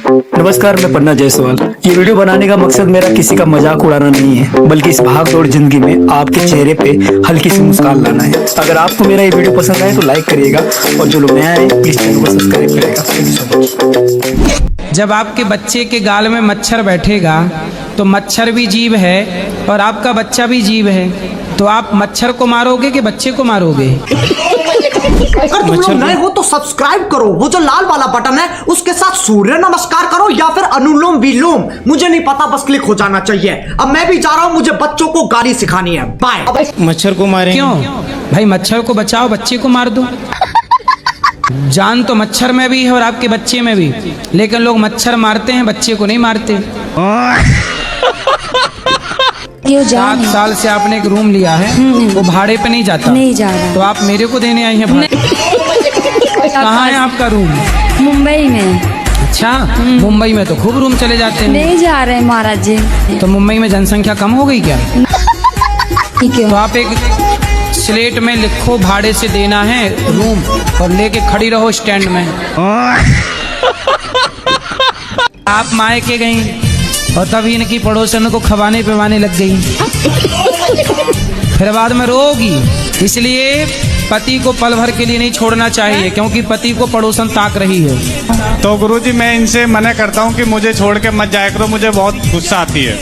नमस्कार, मैं पन्ना जायसवाल। ये वीडियो बनाने का मकसद मेरा किसी का मजाक उड़ाना नहीं है, बल्कि इस भाग दौड़ जिंदगी में आपके चेहरे पे हल्की सी मुस्कान लाना है। अगर आपको मेरा ये वीडियो पसंद आए तो लाइक करिएगा, और जो लोग नया है प्लीज चैनल को सब्सक्राइब करिएगा। Thank you so much. जब आपके बच्चे के गाल में मच्छर बैठेगा तो मच्छर भी जीव है और आपका बच्चा भी जीव है, तो आप मच्छर को मारोगे कि बच्चे को मारोगे? अगर तुम लोग नए हो तो सब्सक्राइब करो, वो जो लाल वाला बटन है उसके साथ सूर्य नमस्कार करो या फिर अनुलोम विलोम, मुझे नहीं पता, बस क्लिक हो जाना चाहिए। अब मैं भी जा रहा हूँ, मुझे बच्चों को गाड़ी सिखानी है। बाय। मच्छर को मारें? क्यों भाई, मच्छर को बचाओ, बच्चे को मार दो। जान तो मच्छर में भी है और आपके बच्चे में भी, लेकिन लोग मच्छर मारते हैं, बच्चे को नहीं मारते। 7 साल से आपने एक रूम लिया है, वो भाड़े पे नहीं जाता? नहीं जा रहा। तो आप मेरे को देने आई हैं भाड़े? कहाँ है आपका रूम? मुंबई में। अच्छा, मुंबई में तो खूब रूम चले जाते हैं। नहीं जा रहे महाराज जी। तो मुंबई में जनसंख्या कम हो गई क्या? ठीक है। तो आप एक स्लेट में लिखो भाड़े से देना है रूम, और लेके खड़ी रहो स्टैंड में। आप मायके गई और तभी इनकी पड़ोसन को खवाने पिवाने लग गई, फिर बाद में रोगी। इसलिए पति को पल भर के लिए नहीं छोड़ना चाहिए, क्योंकि पति को पड़ोसन ताक रही है। तो गुरुजी मैं इनसे मना करता हूँ कि मुझे छोड़ के मत जाया करो, मुझे बहुत गुस्सा आती है।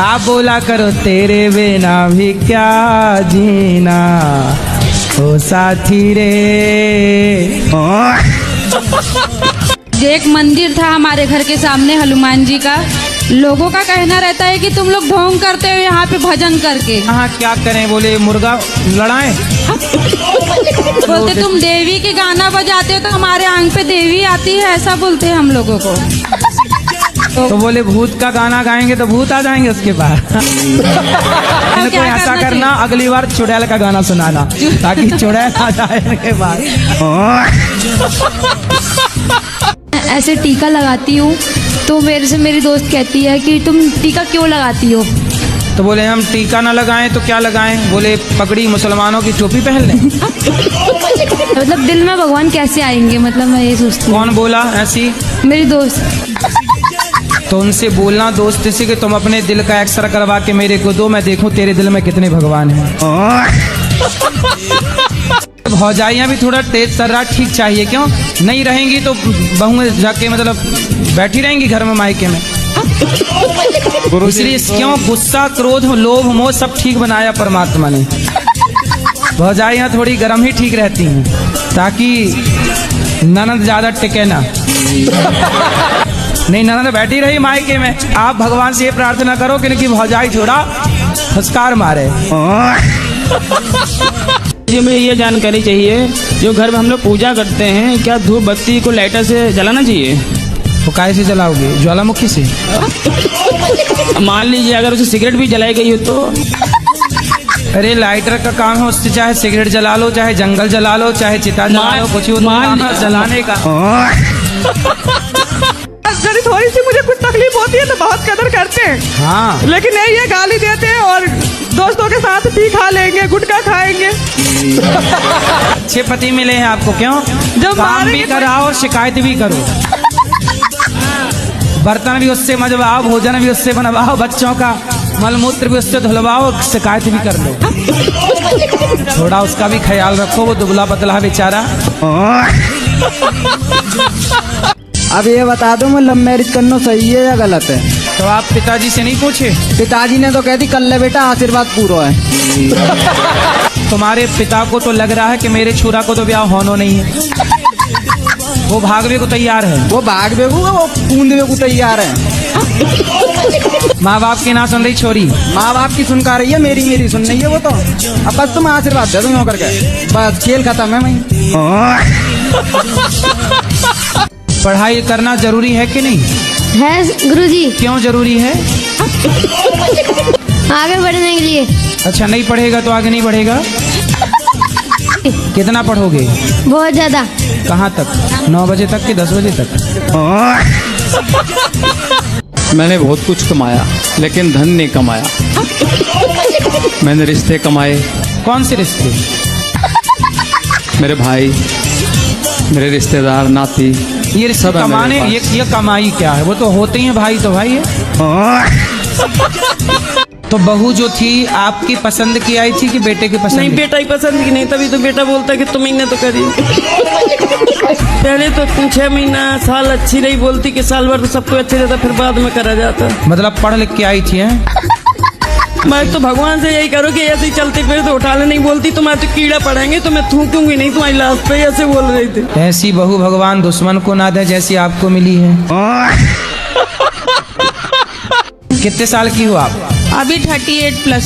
आप बोला करो तेरे बिना भी क्या जीना ओ साथी रे। एक मंदिर था हमारे घर के सामने हनुमान जी का। लोगों का कहना रहता है कि तुम लोग ढोंग करते हो यहाँ पे भजन करके। हाँ, क्या करें, बोले मुर्गा लड़ाएं। बोलते तुम देवी के गाना बजाते हो तो हमारे आंख पे देवी आती है, ऐसा बोलते हैं हम लोगों को। तो बोले भूत का गाना गाएंगे तो भूत आ जाएंगे उसके बाद। इनको ऐसा करना, अगली बार चुड़ैल का गाना सुनाना, ताकि चुड़ैल आ जाए इनके बाद। ऐसे टीका लगाती हूँ तो मेरे से मेरी दोस्त कहती है कि तुम टीका क्यों लगाती हो? तो बोले हम टीका ना लगाएं तो क्या लगाएं? बोले पगड़ी मुसलमानों की टोपी पहन लें। मतलब दिल में भगवान कैसे आएंगे, मतलब मैं ये सोचती हूँ। कौन बोला ऐसी? मेरी दोस्त। तो उनसे बोलना दोस्त से कि तुम अपने दिल का एक्सरे करवा के मेरे को दो, मैं देखूं तेरे दिल में कितने भगवान हैं। भौजाइयाँ भी थोड़ा तेज तर्रा ठीक चाहिए, क्यों नहीं रहेंगी तो बहुएं जाके मतलब बैठी रहेंगी घर में मायके में। इसलिए क्यों गुस्सा, क्रोध, लोभ, मोह सब ठीक बनाया परमात्मा ने। भौजाइयाँ थोड़ी गर्म ही ठीक रहती हैं, ताकि ननद ज्यादा टिके ना। नहीं, ननद बैठी रही मायके में। आप भगवान से ये प्रार्थना करो कि इनकी भौजाई थोड़ा फुसकार मारे। जी मुझे ये जानकारी चाहिए, जो घर में हम लोग पूजा करते हैं, क्या धूप बत्ती को लाइटर से जलाना चाहिए? तो काहे से जलाओगे? ज्वालामुखी से। मान लीजिए अगर उसे सिगरेट भी जलाई गई हो तो? अरे लाइटर का काम है, उससे चाहे सिगरेट जला लो, चाहे जंगल जला लो, चाहे चिता जला लो, कुछ जलाने का। थोड़ी सी मुझे कुछ तकलीफ होती है तो बहुत कदर करते हैं। हाँ, लेकिन नहीं, ये गाली देते हैं और दोस्तों के साथ पी खा लेंगे, गुटखा खाएंगे। अच्छे पति मिले हैं आपको, क्यों? जब काम भी कराओ और शिकायत भी करो। बर्तन भी उससे मजवाओ, भोजन भी उससे बनवाओ, बच्चों का मलमूत्र भी उससे धुलवाओ, शिकायत भी कर लो। थोड़ा उसका भी ख्याल रखो, वो दुबला पतला बेचारा। अब ये बता दो, मैं लव मैरिज करना सही है या गलत है? तो आप पिताजी से नहीं पूछे? पिताजी ने तो कह दी कर ले बेटा, आशीर्वाद पूरा है। तुम्हारे पिता को तो लग रहा है कि मेरे छुरा को तो ब्याह होना नहीं है, वो भागवे को तैयार है। वो भागवे को, वो कूदवे को तैयार है। माँ बाप की ना सुन रही छोरी? माँ बाप की सुनका रही है, मेरी सुन रही है वो तो। अब बस तुम आशीर्वाद दे दो करके, बस खेल खत्म है। मैं पढ़ाई करना जरूरी है कि नहीं है गुरुजी। क्यों जरूरी है? आगे बढ़ने के लिए। अच्छा, नहीं पढ़ेगा तो आगे नहीं बढ़ेगा। कितना पढ़ोगे? बहुत ज्यादा। कहाँ तक? 9 बजे तक कि 10 बजे तक? मैंने बहुत कुछ कमाया लेकिन धन नहीं कमाया। मैंने रिश्ते कमाए। कौन से रिश्ते? मेरे भाई, मेरे रिश्तेदार, नाती, ये सब है कमाने मेरे ये कमाई क्या है? वो तो होते ही हैं भाई, तो भाई है। तो बहू जो थी आपकी पसंद की आई थी कि बेटे की पसंद? नहीं, बेटा ही पसंद की नहीं, तभी तो बेटा बोलता कि तुम ही तो करी। पहले तो 6 महीना साल अच्छी नहीं बोलती कि साल भर तो सबको अच्छे रहता, फिर बाद में करा जाता। मतलब पढ़ लिख के आई थी हैं? मैं तो भगवान से यही करो कि ऐसे ही चलते फिर तो उठाने नहीं बोलती, तुम्हारे तो कीड़ा पड़ेंगे तो मैं थूकूंगी नहीं तुम्हारी लाश पे, ऐसे बोल रही थी। ऐसी बहू भगवान दुश्मन को ना दे जैसी आपको मिली है। कितने साल की हो आप? अभी 38+।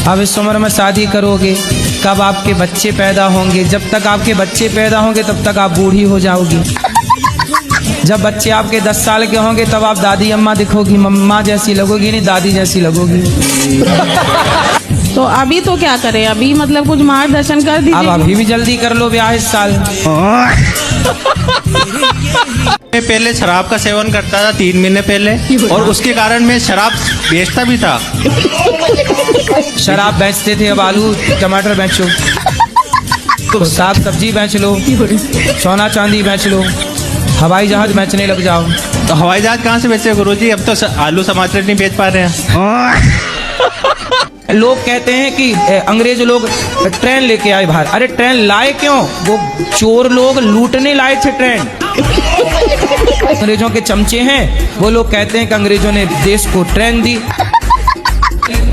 अब इस उम्र में शादी करोगे, कब आपके बच्चे पैदा होंगे? जब तक आपके बच्चे पैदा होंगे तब तक आप बूढ़ी हो जाओगी। जब बच्चे आपके 10 साल के होंगे तब आप दादी अम्मा दिखोगी, मम्मा जैसी लगोगी नहीं, दादी जैसी लगोगी। तो अभी तो क्या करें? अभी मतलब कुछ मार्गदर्शन कर अब दीजिए। अभी भी जल्दी कर लो ब्याह इस साल। मैं पहले शराब का सेवन करता था 3 महीने पहले, और उसके कारण मैं शराब बेचता भी था। शराब बेचते थे, अब आलू टमाटर बेचो, तो साग सब्जी बेच लो, सोना चांदी बेच लो, हवाई जहाज बेचने लग जाओ। तो हवाई जहाज कहाँ से बेचे गुरुजी? अब तो आलू टमाटर नहीं बेच पा रहे हैं। लोग कहते हैं कि अंग्रेज लोग ट्रेन लेके आए बाहर। अरे ट्रेन लाए क्यों? वो चोर लोग लूटने लाए थे ट्रेन। अंग्रेजों के चमचे हैं वो लोग, कहते हैं कि अंग्रेजों ने देश को ट्रेन दी।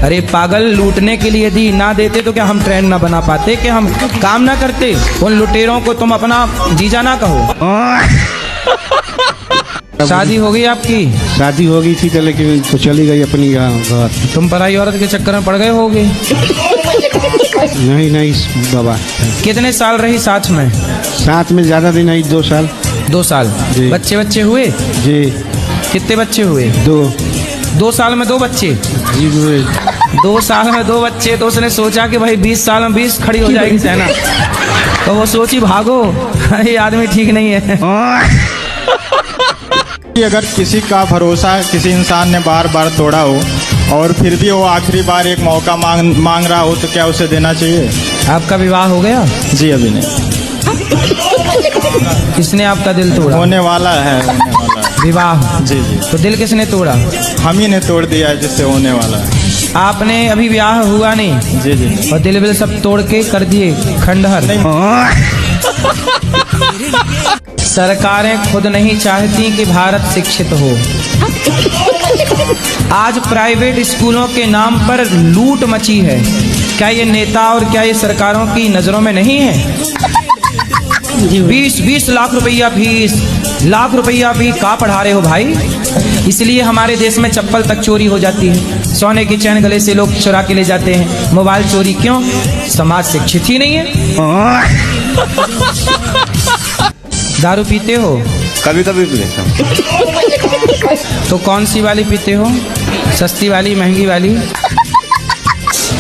अरे पागल, लूटने के लिए दी, ना देते तो क्या हम ट्रेन ना बना पाते? कि हम काम ना करते? उन लुटेरों को तुम अपना जीजा ना कहो। शादी हो गई आपकी? शादी हो गई थी तो लेकिन तो चली गई अपनी घर। तुम पराई औरत के चक्कर में पड़ गए होगे। नहीं बाबा। कितने साल रही साथ में? साथ में ज्यादा दिन नहीं, 2 साल। 2 साल। जी। बच्चे हुए? जी। कितने बच्चे हुए? 2। 2 साल में 2 बच्चे? जी। 2 साल में 2 बच्चे। तो उसने सोचा कि भाई 20 साल में 20 खड़ी हो जाएगी सेना। तो वो सोची भागो, ये आदमी ठीक नहीं है। अगर किसी का भरोसा किसी इंसान ने बार बार तोड़ा हो और फिर भी वो आखिरी बार एक मौका मांग रहा हो तो क्या उसे देना चाहिए? आपका विवाह हो गया? जी अभी नहीं। किसने आपका दिल तोड़ा? होने वाला है विवाह। जी। तो दिल किसने तोड़ा? हम ही ने तोड़ दिया है जिससे होने वाला है। आपने अभी ब्याह हुआ नहीं? जी। और दिल सब तोड़ के कर दिए खंडहर? सरकारें खुद नहीं चाहती कि भारत शिक्षित हो। आज प्राइवेट स्कूलों के नाम पर लूट मची है। क्या ये नेता और क्या ये सरकारों की नजरों में नहीं है? 20 लाख रुपया फीस, लाख रुपया भी कहाँ पढ़ा रहे हो भाई? इसलिए हमारे देश में चप्पल तक चोरी हो जाती है, सोने की चैन गले से लोग चुरा के ले जाते हैं, मोबाइल चोरी। क्यों? समाज शिक्षित ही नहीं है। दारू पीते हो? कभी कभी पीता हूँ। तो कौन सी वाली पीते हो? सस्ती वाली, महंगी वाली?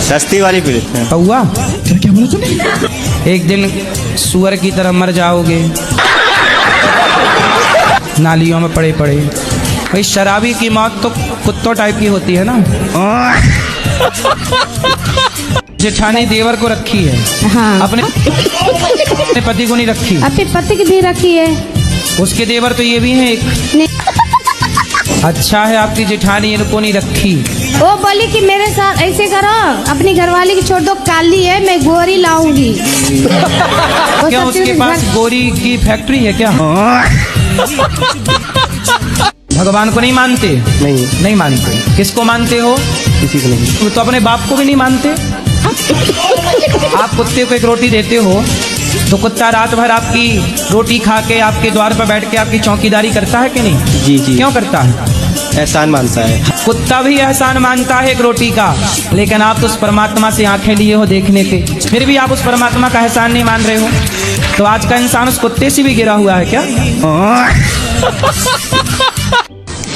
सस्ती वाली पी लेते हैं। हुआ क्या बोला तुमने? एक दिन सुअर की तरह मर जाओगे नालियों में पड़े पड़े। भाई शराबी की मौत तो कुत्तों टाइप की होती है ना। जेठानी देवर को रखी है। हाँ। अपने पति को नहीं रखी? अपने पति की भी रखी है। उसके देवर तो ये भी है एक। अच्छा है आपकी जेठानी इनको नहीं रखी। वो बोली कि मेरे साथ ऐसे करो, अपनी घरवाली की छोड़ दो, काली है, मैं गोरी लाऊंगी। क्या उसके पास गोरी की फैक्ट्री है क्या? भगवान को नहीं मानते? नहीं मानते। किसको मानते हो? किसी को नहीं। तो अपने बाप को भी नहीं मानते? आप कुत्ते को एक रोटी देते हो तो कुत्ता रात भर आपकी रोटी खा के आपके द्वार पर बैठ के आपकी चौकीदारी करता है कि नहीं? जी। क्यों करता है? एहसान मानता है। कुत्ता भी एहसान मानता है एक रोटी का, लेकिन आप तो उस परमात्मा से आंखें लिए हो देखने के, फिर भी आप उस परमात्मा का एहसान नहीं मान रहे हो। तो आज का इंसान उस कुत्ते से भी गिरा हुआ है क्या?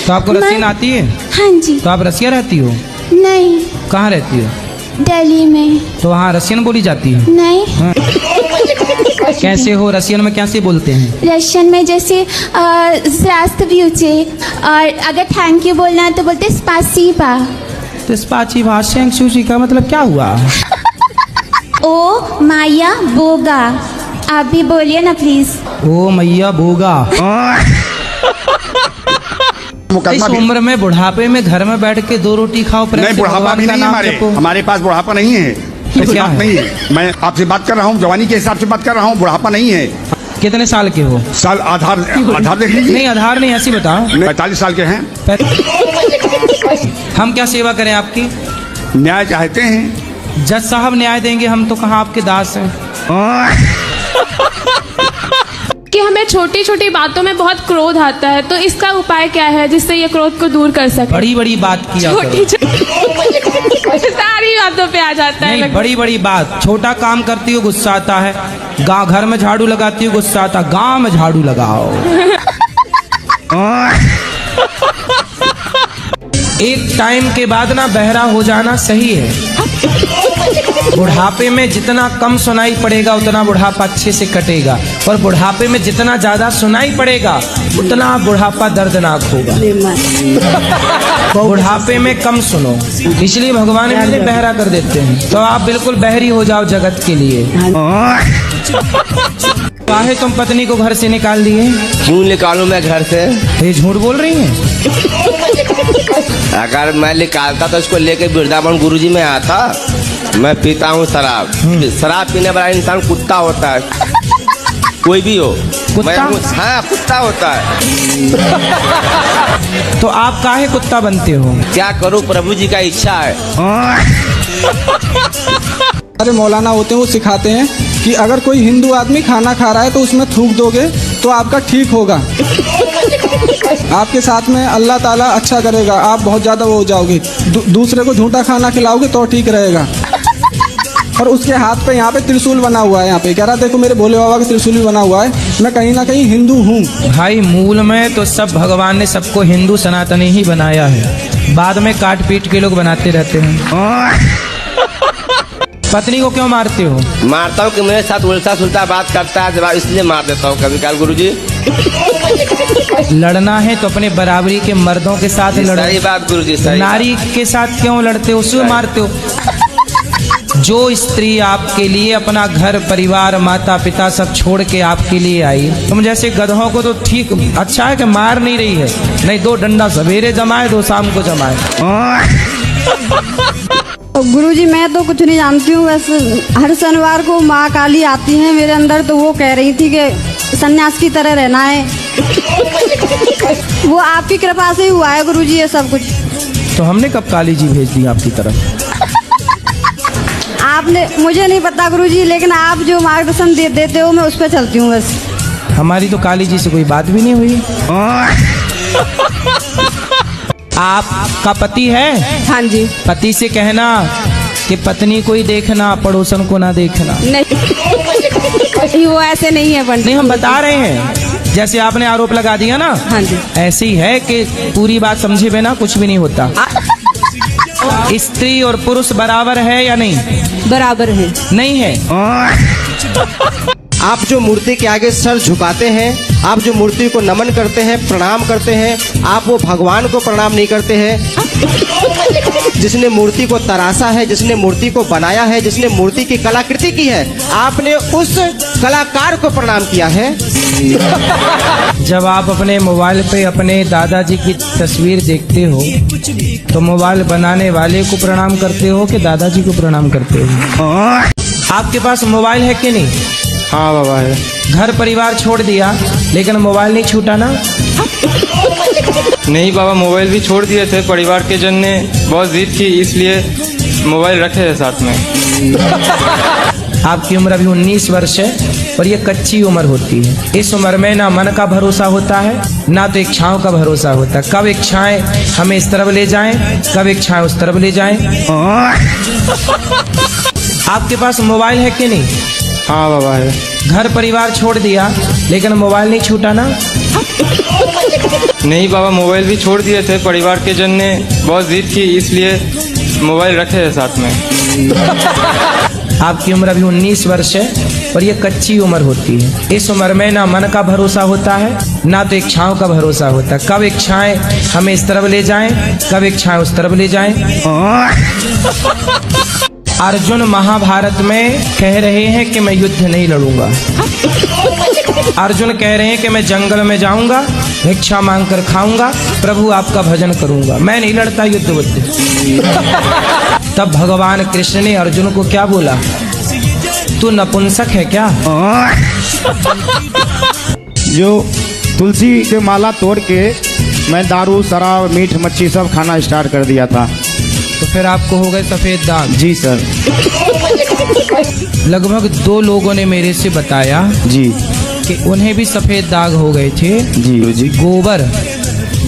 तो आपको रसियन आती है? हाँ जी। तो आप रसिया रहती हो? नहीं। कहाँ रहती हो? दिल्ली में। तो वहाँ रसियन बोली जाती है? नहीं। हाँ। कैसे हो? रसियन में कैसे बोलते हैं? रशियन में जैसे zdravствуйте, और अगर थैंक यू बोलना है तो बोलते स्पासीबा। तो स्पाची भाषा का मतलब क्या हुआ? ओ माया बोगा, आप भी बोलिए ना प्लीज। ओ मैया बोगा। इस उम्र में बुढ़ापे में घर में बैठ के 2 रोटी खाओ, नहीं, बुढ़ापा भी नहीं है हमारे पास बुढ़ापा नहीं है, तो क्या है? नहीं है। मैं आपसे बात कर रहा हूँ, जवानी के हिसाब से बात कर रहा हूँ, बुढ़ापा नहीं है। कितने साल के हो? साल आधार देख लीजिए। नहीं आधार नहीं, ऐसी बताओ। 45 साल के हैं। हम क्या सेवा करें आपकी? न्याय चाहते हैं। जज साहब न्याय देंगे, हम तो कहाँ आपके दास हैं। कि हमें छोटी छोटी बातों में बहुत क्रोध आता है, तो इसका उपाय क्या है जिससे ये क्रोध को दूर कर सके? बड़ी बड़ी बात किया करो। सारी बातों पे आ जाता है। नहीं, बड़ी बड़ी बात। छोटा काम करती हो गुस्सा आता है, घर में झाड़ू लगाती हो गुस्सा आता, गांव में झाड़ू लगाओ। एक टाइम के बाद ना बहरा हो जाना सही है। बुढ़ापे में जितना कम सुनाई पड़ेगा उतना बुढ़ापा अच्छे से कटेगा, और बुढ़ापे में जितना ज्यादा सुनाई पड़ेगा उतना बुढ़ापा दर्दनाक होगा। बुढ़ापे में कम सुनो, इसलिए भगवान इन्हें बहरा कर देते हैं। तो आप बिल्कुल बहरी हो जाओ जगत के लिए। काहे तुम पत्नी को घर से निकाल दिए? क्यों निकालूं मैं घर से? ये झूठ बोल रही हैं। अगर मैं निकालता तो इसको लेके वृंदावन गुरुजी में आता। मैं पीता हूँ शराब। शराब पीने वाला इंसान कुत्ता होता है, कोई भी हो। कुत्ता? हाँ, कुत्ता होता है। तो आप काहे कुत्ता बनते हो? क्या करूँ, प्रभु जी का इच्छा है। अरे मौलाना होते हैं, वो सिखाते हैं कि अगर कोई हिंदू आदमी खाना खा रहा है तो उसमें थूक दोगे तो आपका ठीक होगा। आपके साथ में अल्लाह ताला अच्छा करेगा, आप बहुत ज़्यादा वो हो जाओगे। दूसरे को झूठा खाना खिलाओगे तो ठीक रहेगा। और उसके हाथ पे यहाँ पे त्रिशूल बना हुआ है, यहाँ पे कह रहा देखो मेरे भोले बाबा का त्रिशूल भी बना हुआ है, मैं कहीं ना कहीं हिंदू हूँ। भाई मूल में तो सब भगवान ने सबको हिंदू सनातनी ही बनाया है, बाद में काट पीट के लोग बनाते रहते हैं। पत्नी को क्यों मारते हो? मारता हूँ कि मेरे साथ उल्टा सुल्टा बात करता है, इसलिए मार देता हूँ कभी काल गुरुजी। लड़ना है तो अपने बराबरी के मर्दों के साथ लड़ो। सही बात गुरुजी, सही। नारी के साथ क्यों लड़ते हो, उसको मारते हो? जो स्त्री आपके लिए अपना घर परिवार माता पिता सब छोड़ के आपके लिए आई, तुम जैसे गधों को तो ठीक अच्छा है कि मार नहीं रही है, नहीं 2 डंडा सवेरे जमाए 2 शाम को जमाए। गुरुजी मैं तो कुछ नहीं जानती हूँ, बस हर शनिवार को माँ काली आती है मेरे अंदर, तो वो कह रही थी कि सन्यास की तरह रहना है। वो आपकी कृपा से ही हुआ है गुरुजी ये सब कुछ। तो हमने कब काली जी भेज दी आपकी तरफ? आपने, मुझे नहीं पता गुरुजी, लेकिन आप जो मार्गदर्शन देते हो मैं उस पर चलती हूँ बस। हमारी तो काली जी से कोई बात भी नहीं हुई। आपका पति है? हाँ जी। पति से कहना कि पत्नी को ही देखना, पड़ोसन को ना देखना। नहीं वो ऐसे नहीं है पंडित। नहीं, हम बता रहे हैं, जैसे आपने आरोप लगा दिया ना। हाँ जी। ऐसे ही है कि पूरी बात समझे बिना कुछ भी नहीं होता। स्त्री और पुरुष बराबर है या नहीं? बराबर है। नहीं है। आप जो मूर्ति के आगे सर झुकाते हैं, आप जो मूर्ति को नमन करते हैं, प्रणाम करते हैं, आप वो भगवान को प्रणाम नहीं करते हैं जिसने मूर्ति को तराशा है, जिसने मूर्ति को बनाया है, जिसने मूर्ति की कलाकृति की है। आपने उस कलाकार को प्रणाम किया है। जब आप अपने मोबाइल पे अपने दादाजी की तस्वीर देखते हो तो मोबाइल बनाने वाले को प्रणाम करते हो कि दादाजी को प्रणाम करते हो? आपके पास मोबाइल है कि नहीं? हाँ बाबा है। घर परिवार छोड़ दिया लेकिन मोबाइल नहीं छूटा ना? नहीं बाबा, मोबाइल भी छोड़ दिए थे, परिवार के जन ने बहुत जिद की इसलिए मोबाइल रखे हैं साथ में। आपकी उम्र अभी 19 वर्ष है और ये कच्ची उम्र होती है। इस उम्र में ना मन का भरोसा होता है ना तो इच्छाओं का भरोसा होता है। कब इच्छाएं हमें इस तरफ ले जाएं, कब इच्छाएं उस तरफ ले जाएं। आपके पास मोबाइल है कि नहीं? हाँ बाबा है। घर परिवार छोड़ दिया लेकिन मोबाइल नहीं छूटा ना? नहीं बाबा, मोबाइल भी छोड़ दिए थे, परिवार के जन ने बहुत जिद की इसलिए मोबाइल रखे हैं साथ में। आपकी उम्र अभी 19 वर्ष है और ये कच्ची उम्र होती है। इस उम्र में ना मन का भरोसा होता है ना तो इच्छाओं का भरोसा होता है। कब इच्छाएं हमें इस तरफ ले जाएं, कब इच्छाएं उस तरफ ले जाएं। अर्जुन महाभारत में कह रहे हैं कि मैं युद्ध नहीं लड़ूंगा। अर्जुन कह रहे हैं कि मैं जंगल में जाऊंगा, भिक्षा मांगकर खाऊंगा, प्रभु आपका भजन करूंगा, मैं नहीं लड़ता युद्ध बुद्ध। तब भगवान कृष्ण ने अर्जुन को क्या बोला, तू नपुंसक है क्या? जो तुलसी के माला तोड़ के मैं दारू शराब मीठ मच्छी सब खाना स्टार्ट कर दिया था। तो फिर आपको हो गए सफेद दाग। जी सर। लगभग 2 लोगों ने मेरे से बताया जी कि उन्हें भी सफेद दाग हो गए थे। जी जी।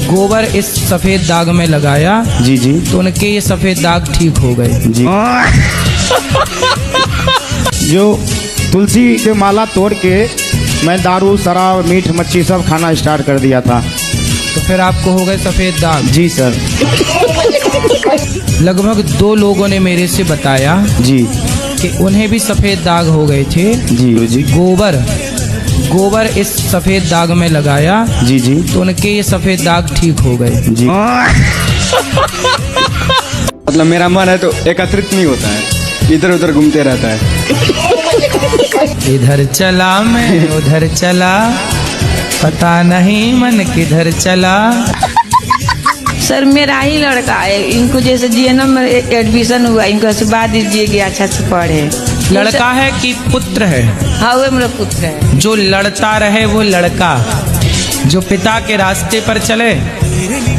गोबर इस सफेद दाग में लगाया। जी जी। तो उनके ये सफेद दाग ठीक हो गए। जी। जो तुलसी के माला तोड़ के मैं दारू शराब मीठ मच्छी सब खाना स्टार्ट कर दिया था। तो फिर आपको हो गए सफेद दाग। जी सर। लगभग 2 लोगों ने मेरे से बताया जी कि उन्हें भी सफेद दाग हो गए थे। जी जी। गोबर इस सफेद दाग में लगाया। जी जी। तो उनके ये सफेद दाग ठीक हो गए। जी। मतलब मेरा मन है तो एकत्रित नहीं होता है, इधर उधर घूमते रहता है। इधर चला मैं उधर चला, पता नहीं मन किधर चला। सर मेरा ही लड़का है, इनको जैसे जीएनएम में एडमिशन हुआ, इनको आशीर्वाद दीजिए कि अच्छा से पढ़े। लड़का है कि पुत्र है? हाँ वो मेरा पुत्र है। जो लड़ता रहे वो लड़का, जो पिता के रास्ते पर चले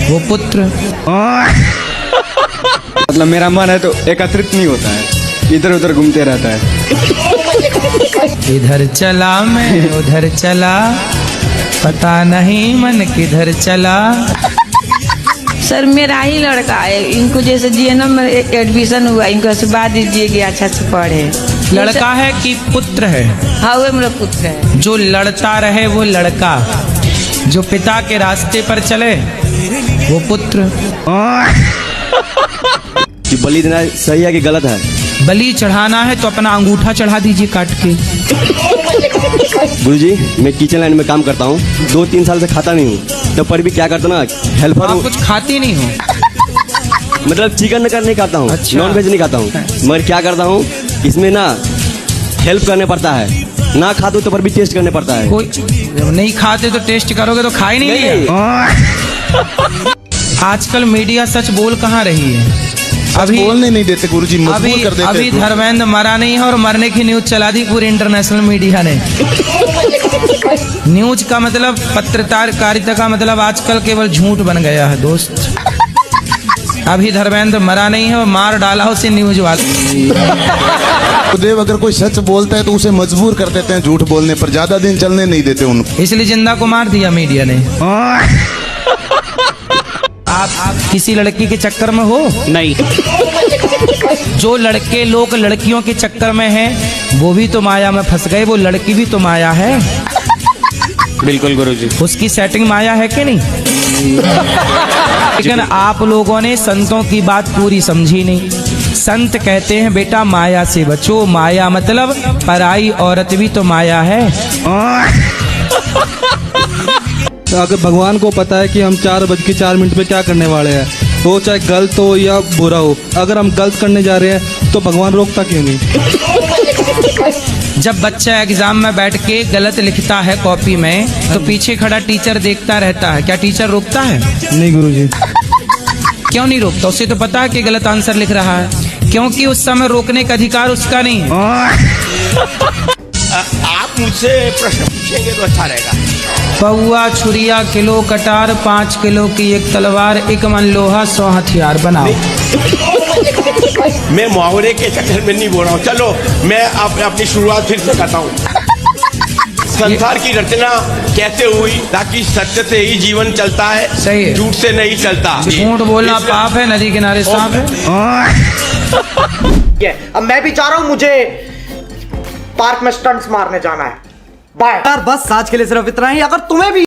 वो पुत्र। मतलब मेरा मन है तो एकत्रित नहीं होता है, इधर उधर घूमते रहता है। इधर चला मैं उधर चला, पता नहीं मन किधर चला। सर मेरा ही लड़का है, इनको जैसे जीएनएम में एडमिशन हुआ, इनको आशीर्वाद दीजिए कि अच्छा से पढ़े। लड़का है कि पुत्र है? हाँ वो मेरा पुत्र है। जो लड़ता रहे वो लड़का, जो पिता के रास्ते पर चले वो पुत्र। कि बलि देना सही है कि गलत है? बलि चढ़ाना है तो अपना अंगूठा चढ़ा दीजिए काट के। गुरुजी मैं किचन लाइन में काम करता हूँ, 2-3 साल से खाता नहीं हूँ, तो पर भी क्या करता ना हेल्पर आप कुछ खाती नहीं हो? मतलब चिकन नहीं खाता हूँ। अच्छा। नॉन वेज नहीं खाता हूँ, मगर क्या करता हूँ इसमें ना हेल्प करने पड़ता है, ना खाते तो पर भी टेस्ट करने पड़ता है। कोई नहीं खाते तो टेस्ट करोगे तो खा ही नहीं लिया। आजकल मीडिया सच बोल कहाँ रही है? अभी बोलने नहीं देते गुरुजी, मजबूर कर देते। अभी धर्मेंद्र मरा नहीं है और मरने की न्यूज चला दी पूरी इंटरनेशनल मीडिया ने। न्यूज का मतलब, पत्रकारिता का मतलब आजकल केवल झूठ बन गया है दोस्त। अभी धर्मेंद्र मरा नहीं है और मार डाला उसे न्यूज वाले। देव अगर कोई सच बोलता है तो उसे मजबूर कर देते हैं झूठ बोलने पर, ज्यादा दिन चलने नहीं देते उनको, इसलिए जिंदा को मार दिया मीडिया ने। आप किसी लड़की के चक्कर में हो? नहीं। जो लड़के लोग लड़कियों के चक्कर में हैं वो भी तो माया में फंस गए, वो लड़की भी तो माया है। बिल्कुल गुरुजी। उसकी सेटिंग माया है कि नहीं? लेकिन आप लोगों ने संतों की बात पूरी समझी नहीं। संत कहते हैं बेटा माया से बचो, माया मतलब पराई औरत भी तो माया है। तो अगर भगवान को पता है कि हम 4:04 पे क्या करने वाले हैं, वो चाहे गलत हो या बुरा हो, अगर हम गलत करने जा रहे हैं तो भगवान रोकता क्यों नहीं? जब बच्चा एग्जाम में बैठ के गलत लिखता है कॉपी में तो पीछे खड़ा टीचर देखता रहता है, क्या टीचर रोकता है? नहीं गुरुजी। क्यों नहीं रोकता? उसे तो पता है कि गलत आंसर लिख रहा है, क्योंकि उस समय रोकने का अधिकार उसका नहीं है। आप मुझसे प्रश्न पूछेंगे तो अच्छा रहेगा। पौआ छुरिया किलो कटार, 5 किलो की एक तलवार, 1 मन लोहा 100 हथियार बनाओ। मैं मुहावरे के चक्कर में नहीं बोल रहा हूँ। चलो मैं अपनी शुरुआत फिर से करता हूँ। संसार की रचना कैसे हुई? ताकि सत्य से ही जीवन चलता है, सही है। झूठ से नहीं चलता। झूठ बोलना पाप है, नदी किनारे सांप है। अब मैं भी जा रहा हूँ, मुझे पार्क में स्टंट्स मारने जाना है। बाय। यार बस आज के लिए सिर्फ इतना ही। अगर तुम्हें भी